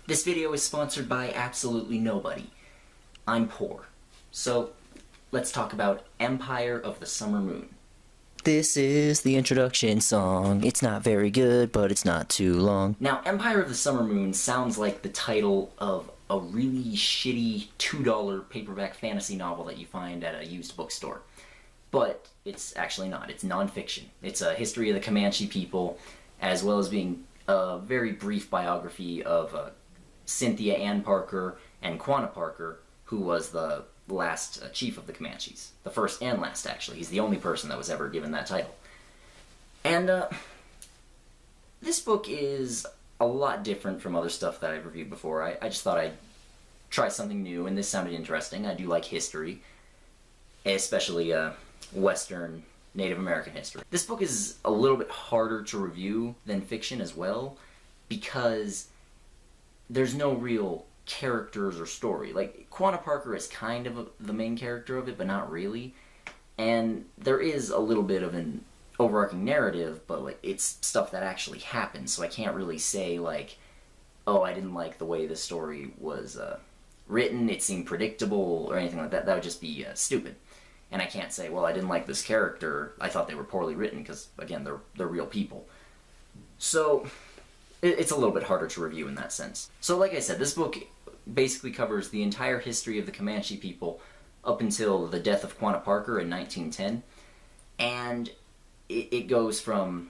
This video is sponsored by absolutely nobody. I'm poor. So, let's talk about Empire of the Summer Moon. This is the introduction song. It's not very good, but it's not too long. Now, Empire of the Summer Moon sounds like the title of a really shitty $2 paperback fantasy novel that you find at a used bookstore. But it's actually not. It's nonfiction. It's a history of the Comanche people, as well as being a very brief biography of Cynthia Ann Parker and Quanah Parker, who was the last chief of the Comanches. The first and last, actually. He's the only person that was ever given that title. And this book is a lot different from other stuff that I've reviewed before. I just thought I'd try something new, and this sounded interesting. I do like history, especially Western Native American history. This book is a little bit harder to review than fiction as well, because there's no real characters or story. Like, Quanah Parker is kind of the main character of it, but not really. And there is a little bit of an overarching narrative, but like it's stuff that actually happens, so I can't really say like, oh, I didn't like the way the story was written, it seemed predictable, or anything like that. That would just be stupid. And I can't say, well, I didn't like this character, I thought they were poorly written, because, again, they're real people. So, it's a little bit harder to review in that sense. So, like I said, this book basically covers the entire history of the Comanche people up until the death of Quanah Parker in 1910. And it goes from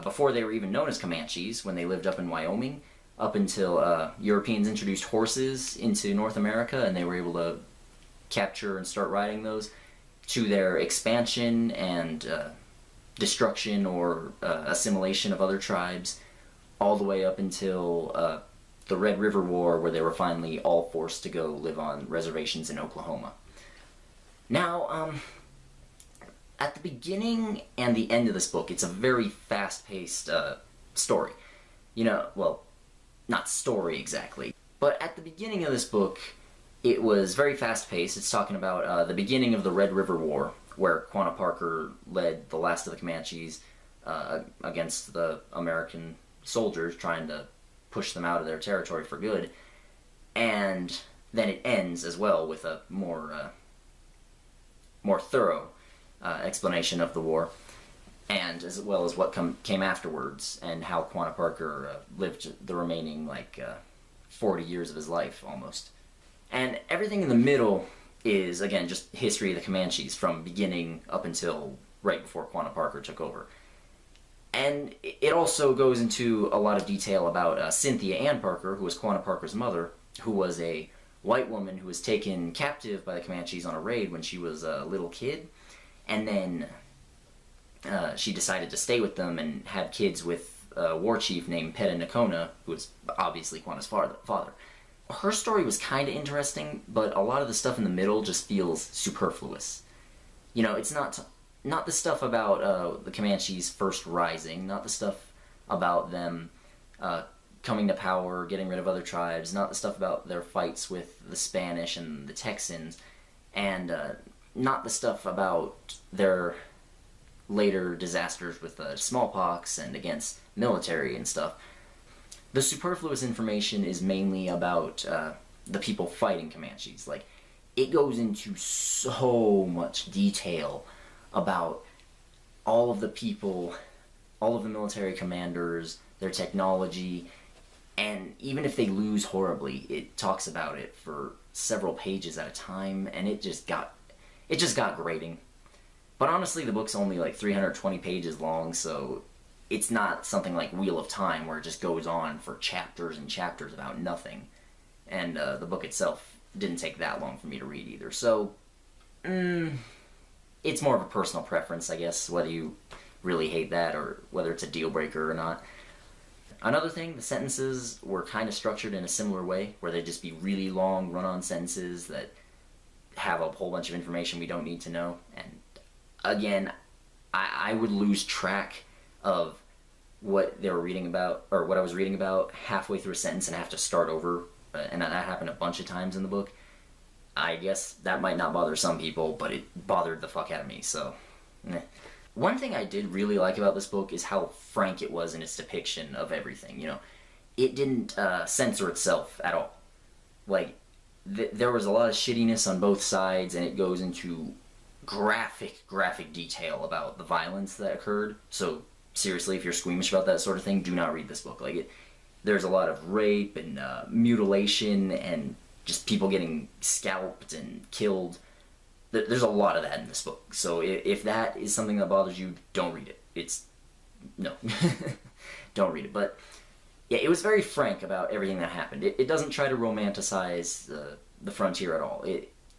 before they were even known as Comanches, when they lived up in Wyoming, up until Europeans introduced horses into North America and they were able to capture and start riding those, to their expansion and destruction or assimilation of other tribes, all the way up until the Red River War, where they were finally all forced to go live on reservations in Oklahoma. Now, at the beginning and the end of this book, it's a very fast-paced story. You know, well, not story exactly, but at the beginning of this book, it was very fast-paced. It's talking about the beginning of the Red River War, where Quanah Parker led the last of the Comanches against the American soldiers, trying to push them out of their territory for good. And then it ends as well with a more thorough explanation of the war, and as well as what came afterwards, and how Quanah Parker lived the remaining 40 years of his life almost. And everything in the middle is, again, just history of the Comanches from beginning up until right before Quanah Parker took over. And it also goes into a lot of detail about Cynthia Ann Parker, who was Quanah Parker's mother, who was a white woman who was taken captive by the Comanches on a raid when she was a little kid. And then she decided to stay with them and had kids with a war chief named Nakona, who was obviously Quanah's father. Her story was kind of interesting, but a lot of the stuff in the middle just feels superfluous. You know, it's not the stuff about the Comanches first rising, not the stuff about them coming to power, getting rid of other tribes, not the stuff about their fights with the Spanish and the Texans, and not the stuff about their later disasters with smallpox and against military and stuff. The superfluous information is mainly about the people fighting Comanches. Like, it goes into so much detail about all of the people, all of the military commanders, their technology, and even if they lose horribly, it talks about it for several pages at a time, and it just got grating. But honestly, the book's only like 320 pages long, so it's not something like Wheel of Time, where it just goes on for chapters and chapters about nothing. And the book itself didn't take that long for me to read either. So, it's more of a personal preference, I guess, whether you really hate that or whether it's a deal breaker or not. Another thing, the sentences were kind of structured in a similar way, where they'd just be really long run-on sentences that have a whole bunch of information we don't need to know. And again, I would lose track of what they were reading about, or what I was reading about halfway through a sentence and have to start over, and that happened a bunch of times in the book. I guess that might not bother some people, but it bothered the fuck out of me, so One thing I did really like about this book is how frank it was in its depiction of everything, you know. it didn't censor itself at all. Like, there was a lot of shittiness on both sides, and it goes into graphic detail about the violence that occurred. So, seriously, if you're squeamish about that sort of thing, do not read this book. Like, there's a lot of rape and mutilation and just people getting scalped and killed. There's a lot of that in this book. So if that is something that bothers you, don't read it. No. Don't read it. But yeah, it was very frank about everything that happened. It doesn't try to romanticize the frontier at all.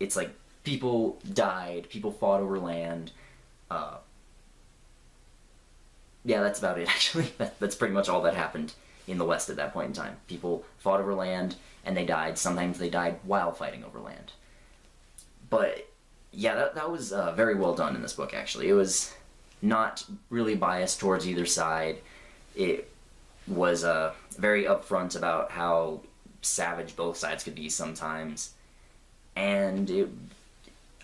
It's like people died, people fought over land. Yeah, that's about it, actually. That's pretty much all that happened in the West at that point in time. People fought over land, and they died. Sometimes they died while fighting over land. But yeah, that was very well done in this book, actually. It was not really biased towards either side. It was very upfront about how savage both sides could be sometimes. And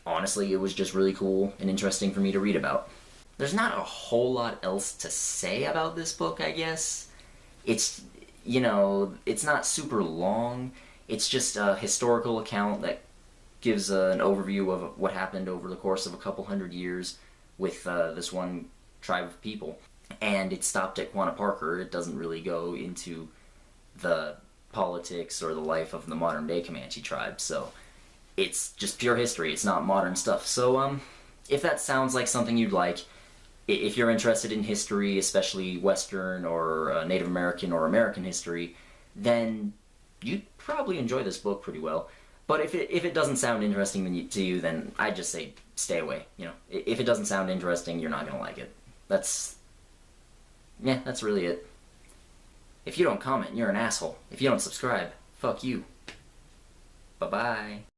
honestly, it was just really cool and interesting for me to read about. There's not a whole lot else to say about this book, I guess. It's, it's not super long. It's just a historical account that gives an overview of what happened over the course of a couple hundred years with this one tribe of people. And it stopped at Quanah Parker. It doesn't really go into the politics or the life of the modern day Comanche tribe, so it's just pure history. It's not modern stuff. So if that sounds like something you'd like, if you're interested in history, especially Western or Native American or American history, then you'd probably enjoy this book pretty well. But if it doesn't sound interesting to you, then I'd just say stay away. If it doesn't sound interesting, you're not gonna like it. That's really it. If you don't comment, you're an asshole. If you don't subscribe, fuck you. Bye-bye.